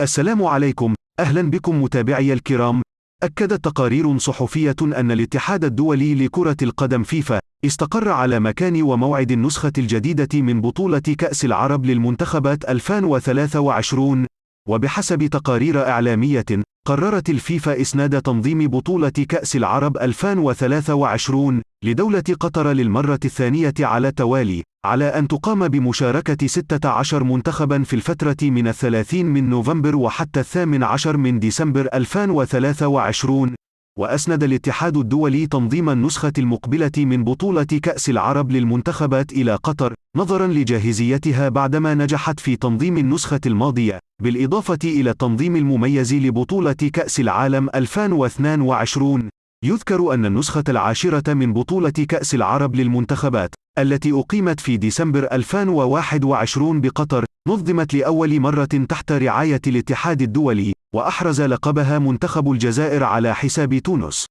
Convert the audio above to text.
السلام عليكم، أهلا بكم متابعي الكرام. أكدت تقارير صحفية أن الاتحاد الدولي لكرة القدم فيفا استقر على مكان وموعد النسخة الجديدة من بطولة كأس العرب للمنتخبات 2023. وبحسب تقارير إعلامية، قررت الفيفا إسناد تنظيم بطولة كأس العرب 2023 لدولة قطر للمرة الثانية على التوالي، على أن تقام بمشاركة 16 منتخبا في الفترة من 30 من نوفمبر وحتى 18 من ديسمبر 2023. وأسند الاتحاد الدولي تنظيم النسخة المقبلة من بطولة كأس العرب للمنتخبات إلى قطر، نظرا لجاهزيتها بعدما نجحت في تنظيم النسخة الماضية، بالإضافة إلى التنظيم المميز لبطولة كأس العالم 2022. يذكر أن النسخة العاشرة من بطولة كأس العرب للمنتخبات، التي أقيمت في ديسمبر 2021 بقطر، نظمت لأول مرة تحت رعاية الاتحاد الدولي، وأحرز لقبها منتخب الجزائر على حساب تونس.